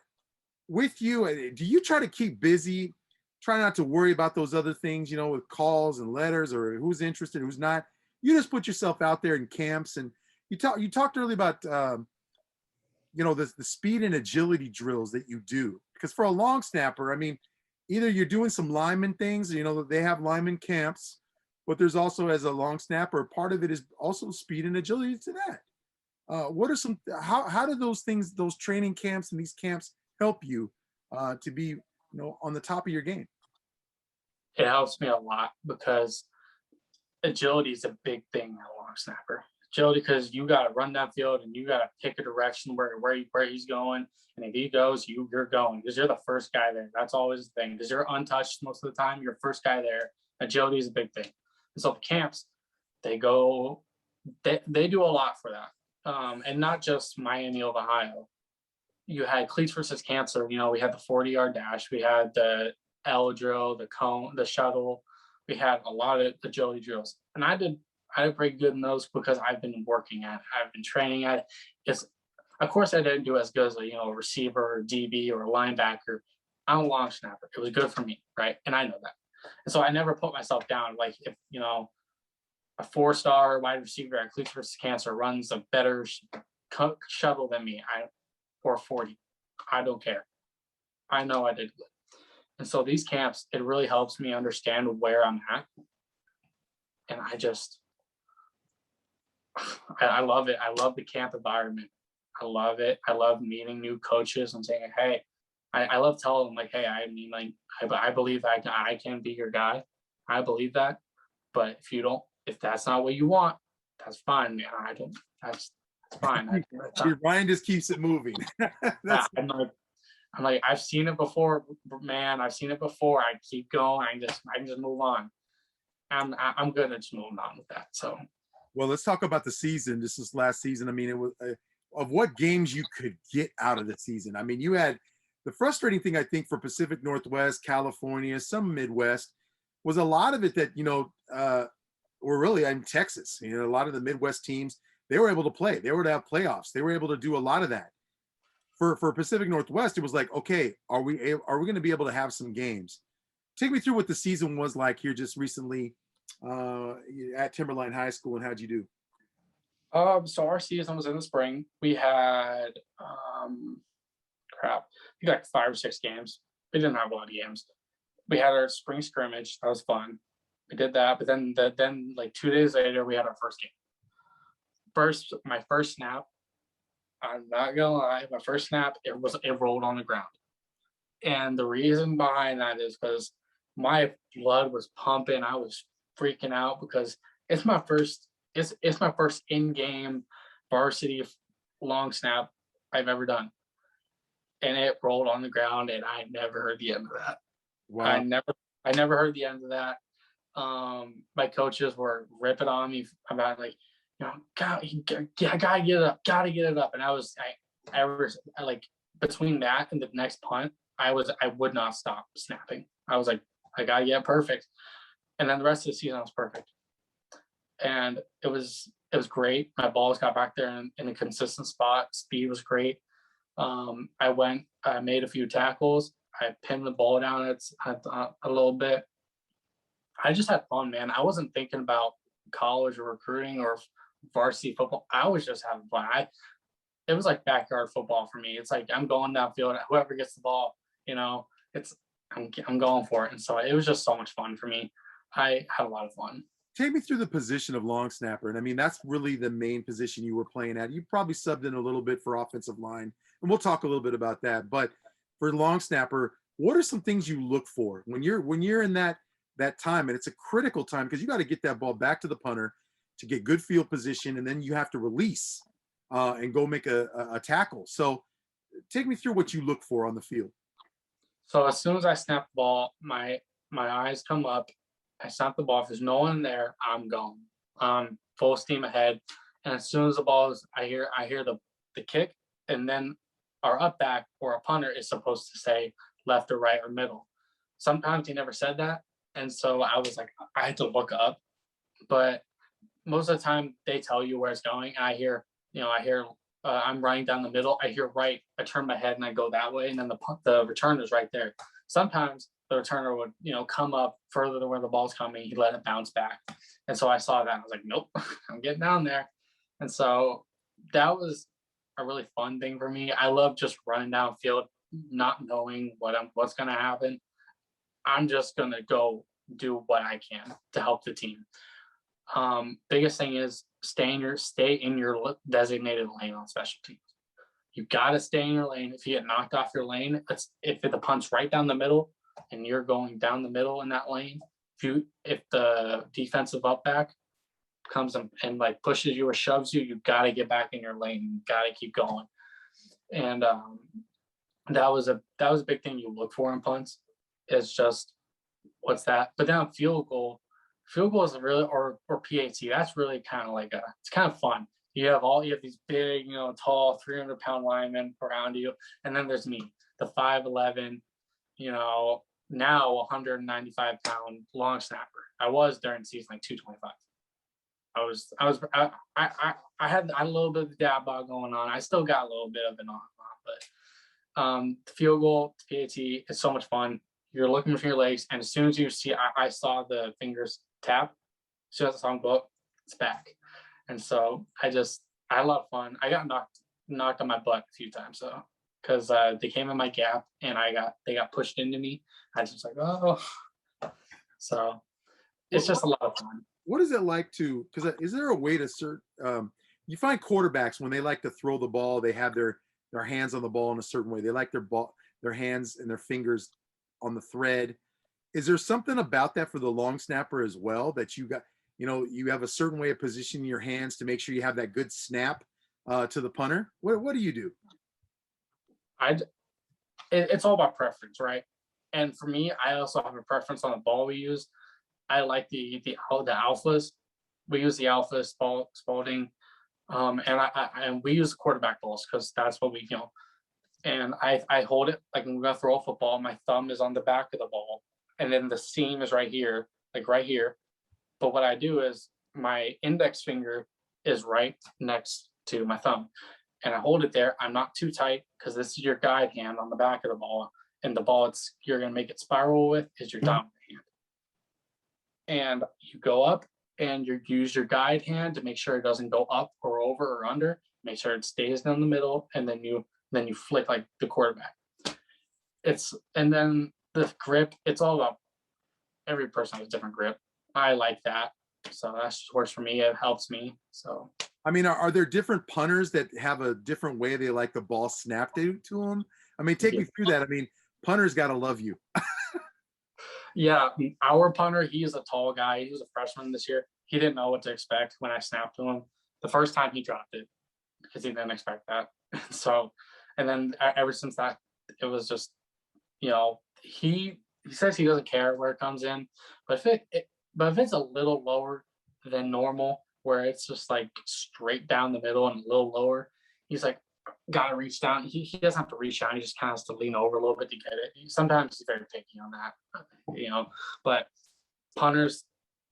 with you, do you try to keep busy? Try not to worry about those other things, you know, with calls and letters or who's interested, who's not. You just put yourself out there in camps, and you talked earlier about you know, the speed and agility drills that you do. Because for a long snapper, I mean, either you're doing some lineman things, you know, they have lineman camps, but there's also, as a long snapper, part of it is also speed and agility to that. What are some, how do those things, those training camps and these camps help you to be, you know, on the top of your game? It helps me a lot because agility is a big thing in a long snapper. Agility, because you got to run that field and you got to pick a direction where he's going. And if he goes, you're going because you're the first guy there. That's always the thing because you're untouched most of the time. You're first guy there. Agility is a big thing. And so the camps, they do a lot for that. And not just Miami of Ohio. You had cleats versus cancer. You know, we had the 40-yard dash. We had the L drill, the cone, the shuttle. We had a lot of agility drills. And I did pretty good in those because I've been working at it. I've been training at it. Of course, I didn't do as good as a receiver or DB or a linebacker. I'm a long snapper. It was good for me, right? And I know that. And so I never put myself down. Like if a 4-star wide receiver at Cleats versus Cancer runs a better shuttle than me, or 40, I don't care. I know I did good. And so these camps, it really helps me understand where I'm at. And I love it. I love the camp environment. I love it. I love meeting new coaches and saying, hey, I love telling them like, hey, I believe I can be your guy. I believe that. But if that's not what you want, that's fine, man. That's fine. Ryan just keeps it moving. I'm like, I've seen it before, man. I've seen it before. I keep going. I can just move on. I'm good at just moving on with that. So, well, let's talk about the season. This is last season. I mean, it was of what games you could get out of the season. I mean, you had the frustrating thing, I think, for Pacific Northwest, California, some Midwest, was a lot of it that, were really in Texas. A lot of the Midwest teams, they were able to play. They were to have playoffs. They were able to do a lot of that. For Pacific Northwest, it was like, okay, are we going to be able to have some games? Take me through what the season was like here just recently at Timberline High School, and how'd you do? So our season was in the spring. We had we got 5 or 6 games. We didn't have a lot of games. We had our spring scrimmage. That was fun. We did that, but then like 2 days later, we had our first game. My first snap, I'm not gonna lie, my first snap, it rolled on the ground. And the reason behind that is because my blood was pumping. I was freaking out because it's my first in-game varsity long snap I've ever done. And it rolled on the ground, and I never heard the end of that. Wow. I never heard the end of that. My coaches were ripping on me about like, gotta get it up. And I was like, between that and the next punt, I would not stop snapping. I was like, I gotta get perfect. And then the rest of the season was perfect. And it was great. My balls got back there in a consistent spot. Speed was great. I made a few tackles. I pinned the ball down a little bit. I just had fun, man. I wasn't thinking about college or recruiting or varsity football. I was just having fun. It was like backyard football for me. It's like I'm going downfield. Whoever gets the ball, I'm going for it. And so it was just so much fun for me. I had a lot of fun. Take me through the position of long snapper. And I mean, that's really the main position you were playing at. You probably subbed in a little bit for offensive line, and we'll talk a little bit about that. But for long snapper, what are some things you look for when you're in that time? And it's a critical time because you got to get that ball back to the punter to get good field position, and then you have to release and go make a tackle. So take me through what you look for on the field. So as soon as I snap the ball, my eyes come up. I snap the ball. If there's no one there, I'm going. Full steam ahead. And as soon as the ball is, I hear the kick, and then our up back or a punter is supposed to say left or right or middle. Sometimes he never said that, and so I was like, I had to look up. But most of the time, they tell you where it's going. And I hear I'm running down the middle. I hear right. I turn my head and I go that way, and then the returner is right there. Sometimes the returner would come up further than where the ball's coming. He let it bounce back, and so I saw that. I was like, nope, I'm getting down there. And so that was a really fun thing for me. I love just running downfield, not knowing what's going to happen. I'm just going to go do what I can to help the team. Biggest thing is stay in your designated lane on special teams. You got to stay in your lane. If you get knocked off your lane, if the punt's right down the middle and you're going down the middle in that lane, if the defensive up back comes and like pushes you or shoves you, you got to get back in your lane. You got to keep going. And that was a big thing you look for in punts. It's just what's that? But then field goal is really or PAT. That's really kind of like it's kind of fun. You have these big, tall 300-pound linemen around you, and then there's me, the 5'11", now 195-pound long snapper. I was during the season like 225. I had a little bit of the dab bod going on. I still got a little bit of it on, but the field goal, PAT is so much fun. You're looking for your legs, and as soon as you see, I saw the fingers tap. As soon as I saw them go up, it's back. And so I had a lot of fun. I got knocked on my butt a few times though, because they came in my gap and they got pushed into me. I was just like, oh. So it's just a lot of fun. What is it like because is there a way to you find quarterbacks when they like to throw the ball, they have their hands on the ball in a certain way. They like their hands and their fingers on the thread. Is there something about that for the long snapper as well, that you got, you have a certain way of positioning your hands to make sure you have that good snap to the punter? What do you do? It's all about preference, right? And for me, I also have a preference on the ball we use. I like the alphas. We use the alpha Spalding, and we use quarterback balls because that's what we And I hold it like when we're gonna throw a football. My thumb is on the back of the ball, and then the seam is right here, like right here. But what I do is my index finger is right next to my thumb, and I hold it there. I'm not too tight because this is your guide hand on the back of the ball, and the ball you're gonna make it spiral with is your dominant hand. And you go up and you use your guide hand to make sure it doesn't go up or over or under. Make sure it stays down the middle, and then you flick like the quarterback. And then the grip, it's all about every person has a different grip. I like that. So that just works for me. It helps me. So I mean, are there different punters that have a different way they like the ball snapped to them? I mean, take me through that. I mean, punters got to love you. Yeah, our punter, he's a tall guy. He was a freshman this year. He didn't know what to expect when I snapped to him. The first time he dropped it because he didn't expect that. So, and then ever since that, it was just, he says he doesn't care where it comes in, but if it's a little lower than normal, where it's just like straight down the middle and a little lower, he's like, gotta reach down. He doesn't have to reach down. He just kind of has to lean over a little bit to get it. Sometimes he's very picky on that, but punters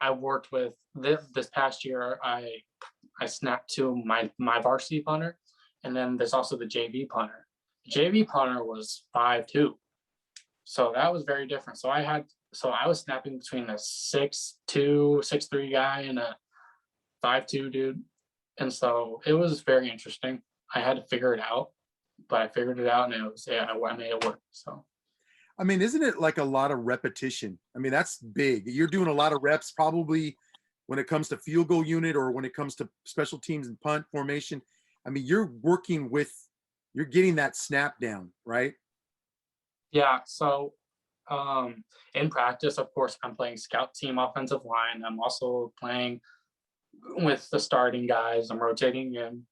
I worked with this past year, I snapped to my varsity punter, and then there's also the JV punter. The JV punter was 5'2", so that was very different. So I was snapping between a 6'2", 6'3" guy and a 5'2" dude, and so it was very interesting. I had to figure it out, but I figured it out, and I made it work. So, I mean, isn't it like a lot of repetition? I mean, that's big. You're doing a lot of reps probably when it comes to field goal unit or when it comes to special teams and punt formation. I mean, you're getting that snap down, right? Yeah. So in practice, of course, I'm playing scout team offensive line. I'm also playing with the starting guys. I'm rotating in.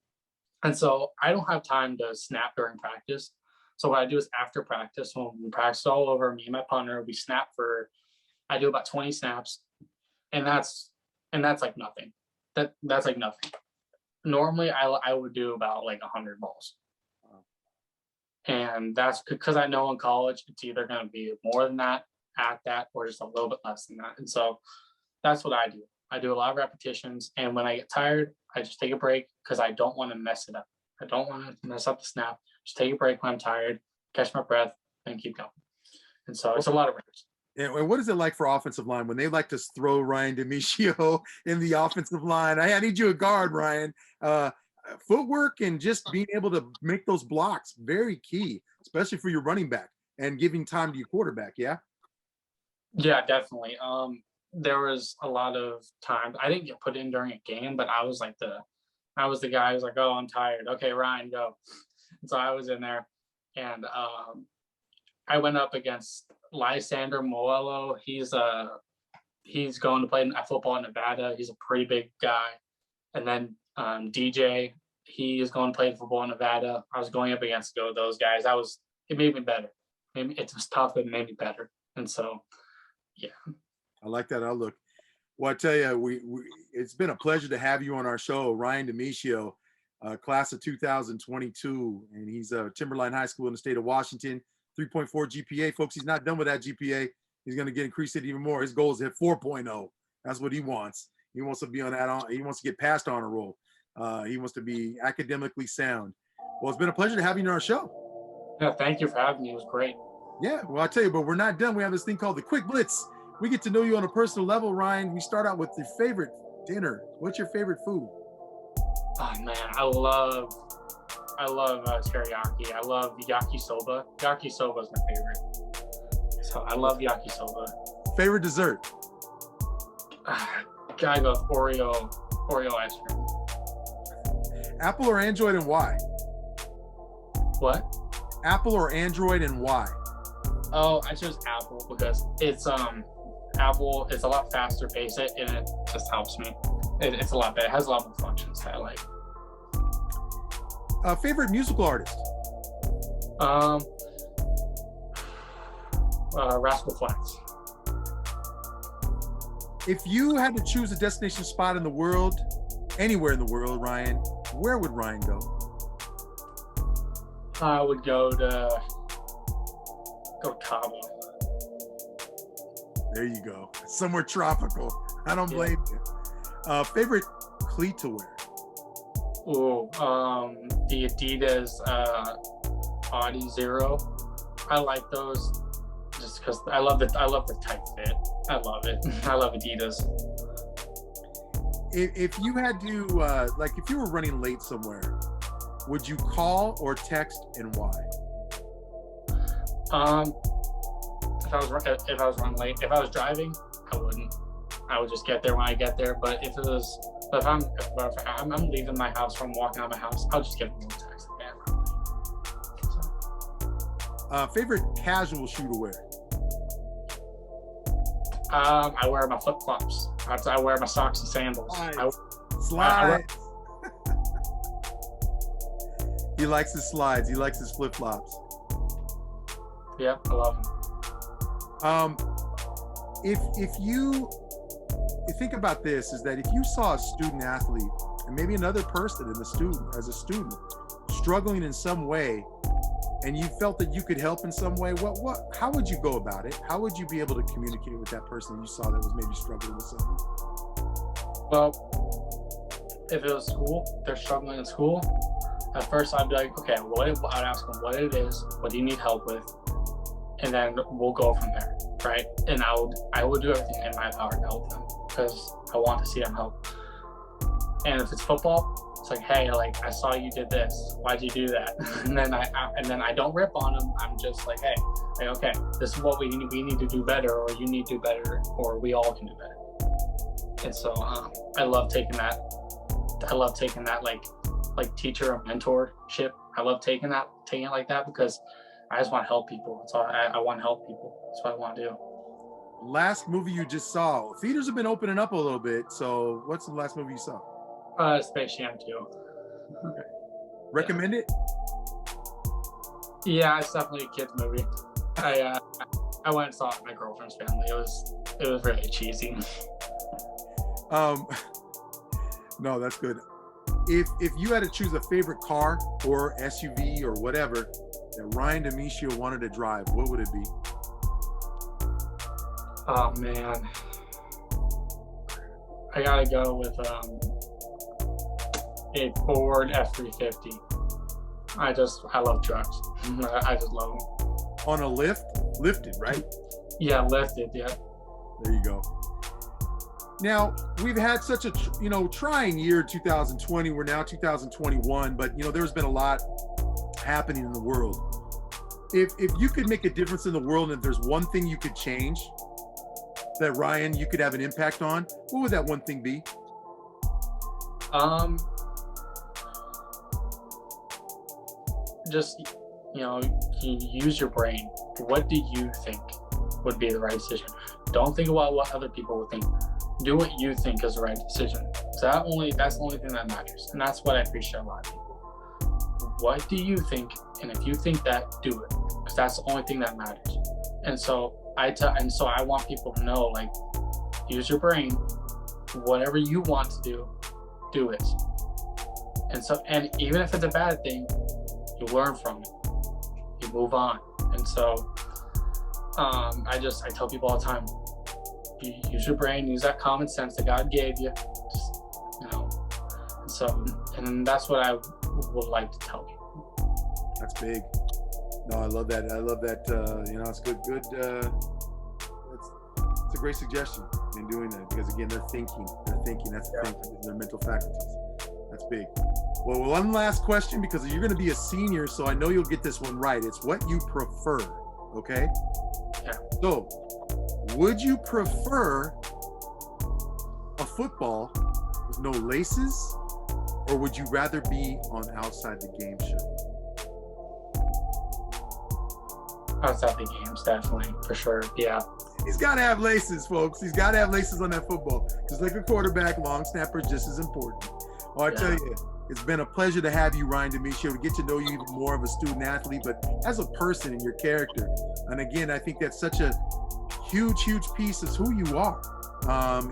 And so I don't have time to snap during practice. So what I do is after practice, when we practice is all over, me and my partner, we snap I do about 20 snaps, and that's like nothing. That's like nothing. Normally I would do about like 100 balls. And that's because I know in college it's either going to be more than that at that or just a little bit less than that. And so that's what I do. I do a lot of repetitions, and when I get tired, I just take a break because I don't want to mess it up. I don't want to mess up the snap. Just take a break when I'm tired, catch my breath, and keep going. And so it's a lot of reps. And what is it like for offensive line when they like to throw Ryan Damitio in the offensive line? I need you a guard, Ryan. Footwork and just being able to make those blocks, very key, especially for your running back and giving time to your quarterback. Yeah. Yeah, definitely. There was a lot of times I didn't get put in during a game, but I was the guy who's like, oh, I'm tired. Okay, Ryan, go. And so I was in there, and I went up against Lysander Moello. He's going to play football in Nevada. He's a pretty big guy. And then DJ, he is going to play football in Nevada. I was going up against those guys. It made me better. It was tough, but it made me better. And so, yeah. I like that outlook. Well, I tell you, it's been a pleasure to have you on our show, Ryan Damitio, class of 2022, and he's Timberline High School in the state of Washington, 3.4 GPA. Folks, he's not done with that GPA. He's going to increase it even more. His goal is to hit 4.0. That's what he wants. He wants to be on that. He wants to get past honor roll. He wants to be academically sound. Well, it's been a pleasure to have you on our show. Yeah, thank you for having me. It was great. Yeah, well, I tell you, but we're not done. We have this thing called the Quick Blitz. We get to know you on a personal level, Ryan. We start out with your favorite dinner. What's your favorite food? Oh man, I love teriyaki. I love yakisoba. Yakisoba is my favorite. So I love yakisoba. Favorite dessert? Gotta go with Oreo ice cream. Apple or Android, and why? What? Apple or Android, and why? Oh, I chose Apple because it's Apple is a lot faster pace and it just helps me. It's a lot better. It has a lot more functions that I like. Favorite musical artist? Rascal Flatts. If you had to choose a destination spot in the world, anywhere in the world, Ryan, where would Ryan go? I would go to Cabo. There you go. Somewhere tropical. I don't blame you. Favorite cleat to wear? Ooh, the Adidas Audi Zero. I like those just because I love the tight fit. I love it. I love Adidas. If you had to, if you were running late somewhere, would you call or text, and why? If I was running late, if I was driving, I wouldn't. I would just get there when I get there. But if I'm leaving my house, from walking out of my house, I'll just give them a little text. So. Favorite casual shoe to wear? I wear my flip flops. I wear my socks and sandals. Slides. He likes his slides. He likes his flip flops. Yeah, I love them. If you think about this, is that if you saw a student athlete and maybe another person as a student struggling in some way, and you felt that you could help in some way, how would you go about it? How would you be able to communicate with that person you saw that was maybe struggling with something? Well, if it was school, they're struggling in school, at first I'd be like, okay, I'd ask them what it is, what do you need help with, and then we'll go from there, right? And I would do everything in my power to help them because I want to see them help. And if it's football, it's like, hey, I saw you did this. Why'd you do that? And then I don't rip on them. I'm just like, hey, okay, this is what we need to do better, or you need to do better, or we all can do better. And so I love taking that. Like teacher or mentorship. I love taking it like that because I just want to help people. That's all. I want to help people. That's what I want to do. Last movie you just saw. Theaters have been opening up a little bit. So what's the last movie you saw? Space Jam 2. Okay. Recommend it? Yeah, it's definitely a kid's movie. I went and saw it with my girlfriend's family. It was really cheesy. No, that's good. If you had to choose a favorite car or SUV or whatever that Ryan Damitio wanted to drive, what would it be? Oh man, I gotta go with a Ford F-350. I love trucks. I just love them. On a lifted, right? Yeah, lifted. Yeah. There you go. Now, we've had such a trying year 2020. We're now 2021, but there's been a lot happening in the world. If you could make a difference in the world, and if there's one thing you could change that Ryan you could have an impact on, what would that one thing be? Just you use your brain. What do you think would be the right decision? Don't think about what other people would think. Do what you think is the right decision. So that's the only thing that matters, and that's what I appreciate a lot of people. What do you think? And if you think that, do it, because that's the only thing that matters. And so I want people to know, like, use your brain. Whatever you want to do it. And even if it's a bad thing, you learn from it. You move on. And so I tell people all the time, use your brain, use that common sense that God gave you. And that's what I would like to tell people. That's big. No, I love that. It's good. It's a great suggestion in doing that, because again, they're thinking. That's the thing, their mental faculties. That's big. Well, one last question, because you're going to be a senior, so I know you'll get this one right. It's what you prefer. Okay. Yeah. So, would you prefer a football with no laces, or would you rather be on Outside the Game show? Outside the games, definitely, for sure. Yeah. He's got to have laces, folks. He's got to have laces on that football. Just like a quarterback, long snapper is just as important. Well, I tell you, it's been a pleasure to have you, Ryan Damitio, to get to know you even more of a student athlete, but as a person and your character. And again, I think that's such a huge piece of who you are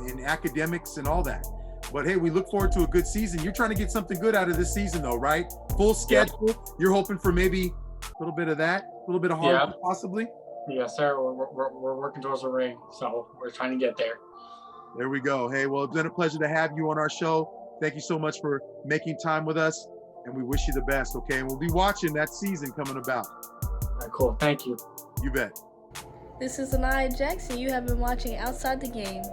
in academics and all that. But hey, we look forward to a good season. You're trying to get something good out of this season, though, right? Full schedule. Yep. You're hoping for maybe a little bit of that, a little bit of hard, possibly. Yes, sir. We're working towards a ring, so we're trying to get there. There we go. Hey, well, it's been a pleasure to have you on our show. Thank you so much for making time with us, and we wish you the best, okay? And we'll be watching that season coming about. All right, cool. Thank you. This is Anaya Jackson. You have been watching Outside the Games.